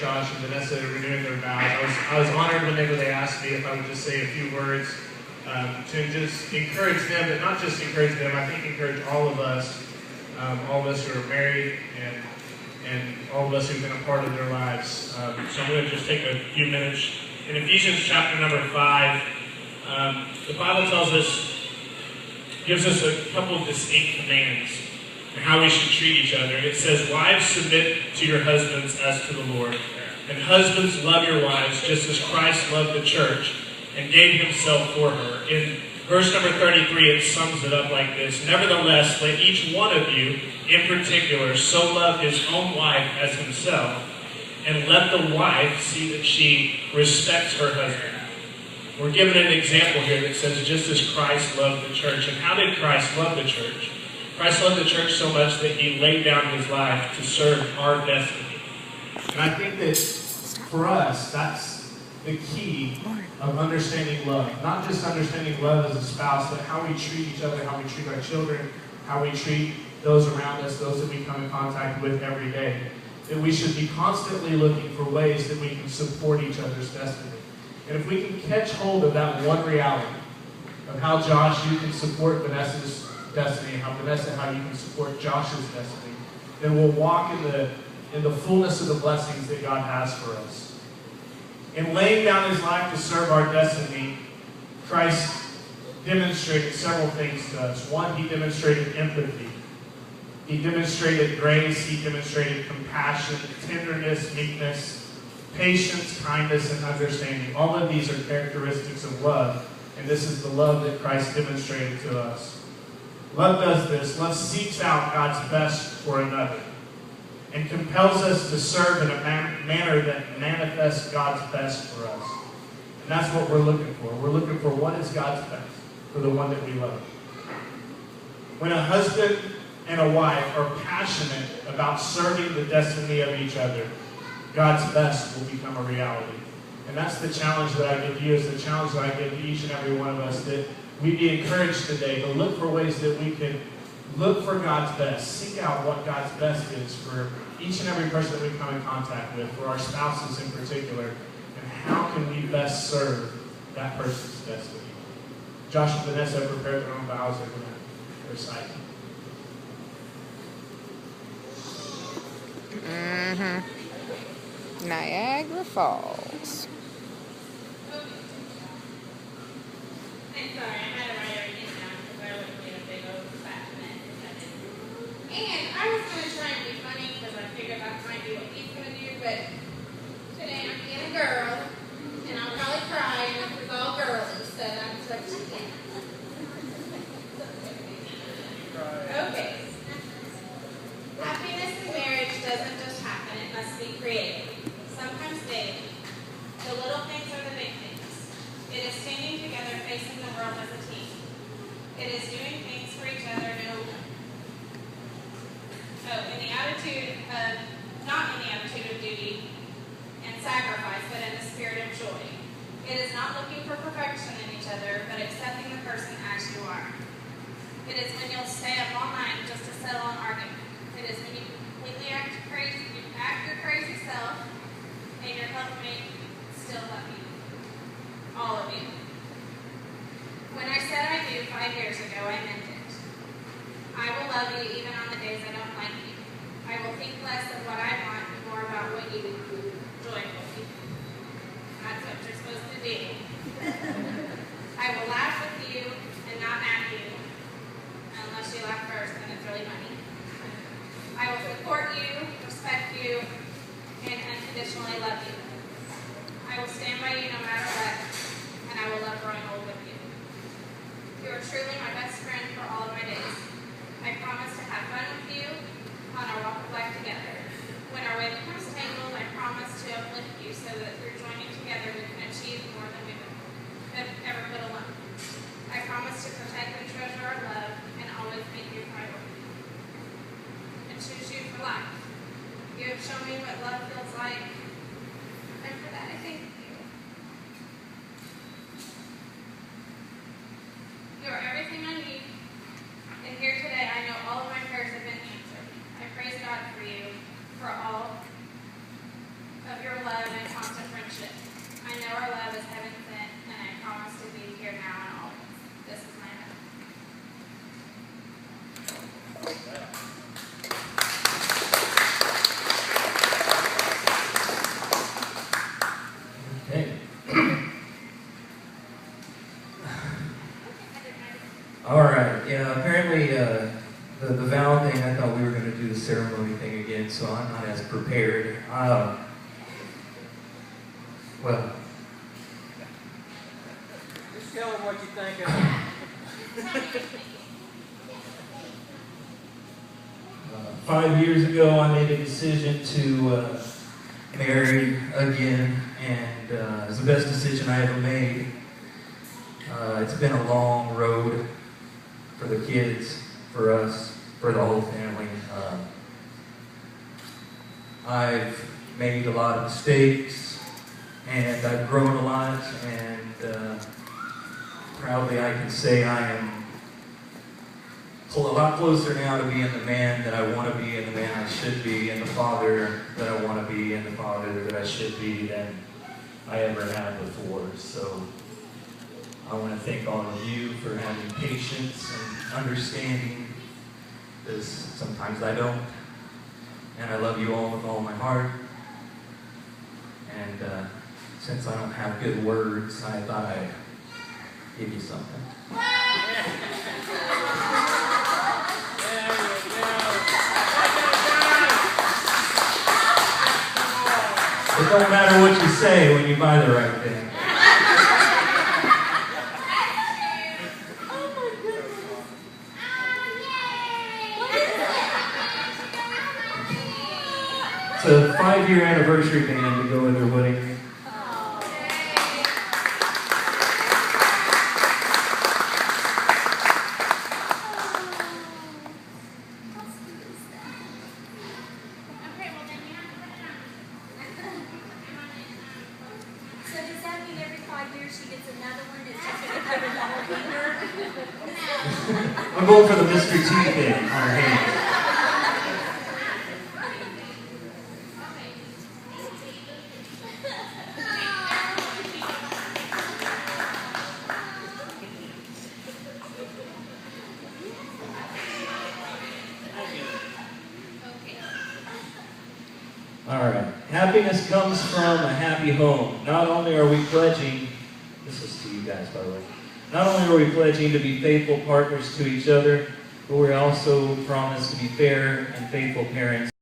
Josh and Vanessa renewing their vows. I was honored whenever they asked me if I would just say a few words to just encourage them, but not just encourage them, I think encourage all of us who are married and all of us who've been a part of their lives. So I'm going to just take a few minutes. In Ephesians chapter number 5, the Bible gives us a couple of distinct commands and how we should treat each other. It says, wives, submit to your husbands as to the Lord. And husbands, love your wives, just as Christ loved the church and gave himself for her. In verse number 33, it sums it up like this. Nevertheless, let each one of you, in particular, so love his own wife as himself, and let the wife see that she respects her husband. We're given an example here that says, just as Christ loved the church. And how did Christ love the church? Christ loved the church so much that he laid down his life to serve our destiny. And I think that for us, that's the key of understanding love. Not just understanding love as a spouse, but how we treat each other, how we treat our children, how we treat those around us, those that we come in contact with every day. That we should be constantly looking for ways that we can support each other's destiny. And if we can catch hold of that one reality, of how Josh, you can support Vanessa's destiny, and how you can support Josh's destiny, then we'll walk in the fullness of the blessings that God has for us. In laying down his life to serve our destiny, Christ demonstrated several things to us. One, he demonstrated empathy. He demonstrated grace. He demonstrated compassion, tenderness, meekness, patience, kindness, and understanding. All of these are characteristics of love, and this is the love that Christ demonstrated to us. Love does this. Love seeks out God's best for another and compels us to serve in a manner that manifests God's best for us. And that's what we're looking for. We're looking for what is God's best for the one that we love. When a husband and a wife are passionate about serving the destiny of each other, God's best will become a reality. And that's the challenge that I give you, is the challenge that I give to each and every one of us, that we be encouraged today to look for ways that we can look for God's best, seek out what God's best is for each and every person that we come in contact with, for our spouses in particular, and how can we best serve that person's destiny. Josh and Vanessa have prepared their own vows they're going to recite. Niagara Falls. I'm sorry, I had to write everything down because I wouldn't get a big old fat mess if I didn't. And I was going to try and be funny because I figured that might be what he's going to do, but today I'm being a girl, and I'll probably cry, and this is all girly, so that's what you get. Okay. Happiness in marriage doesn't just happen, it must be created. Sometimes big. The little things are the big things. It is standing together facing the world as a team. It is doing things for each other, not in the attitude of duty and sacrifice, but in the spirit of joy. It is not looking for perfection in each other, but accepting the person as you are. It is when you'll stay up all night just to settle an argument. It is when you completely act your crazy self, and your helpmate still love you. All of you. When I said I do 5 years ago, I meant it. I will love you even on the days I don't like you. I will think less of what I want and more about what you do joyfully. That's what you're supposed to do. I will laugh with you and not at you. Unless you laugh first, then it's really funny. I will support you, respect you, and unconditionally love you. I will stand by you no matter what, and I will love growing old with you. You are truly my best friend for all of my days. I promise to have fun with you on our walk of life together. When our way becomes tangled, I promise to uplift you so that through joining together we can achieve more than we could ever could alone. I promise to protect and treasure our love and always make you a priority. And choose you for life. You have shown me what love feels like, and for that I thank you. You are everything I need. of your love and constant friendship. I know our love is heaven sent, and I promise to be here now and always. This is my hope. Okay. All right. Yeah. Apparently, the vow thing. I thought we were going to do the ceremony thing again, so I'm not as prepared. Well, Just tell them what you think of it. 5 years ago, I made a decision to marry again, and it was the best decision I ever made. It's been a long road for the kids, for us, for the whole family. I've made a lot of mistakes, and I've grown a lot, and proudly I can say I am a lot closer now to being the man that I want to be, and the man I should be, and the father that I want to be, and the father that I should be than I ever have before. So I want to thank all of you for having patience and understanding, because sometimes I don't. And I love you all with all my heart. And since I don't have good words, I thought I'd give you something. It don't matter what you say when you buy the right thing. It's a 5-year anniversary band to go with their wedding ring. Okay, well then you have to put it on. So does that mean every 5 years she gets another one that's just going to cover the whole finger? I'm going for the Mr. T thing on her hand. All right. Happiness comes from a happy home. Not only are we pledging, this was to you guys, by the way. Not only are we pledging to be faithful partners to each other, but we also promise to be fair and faithful parents.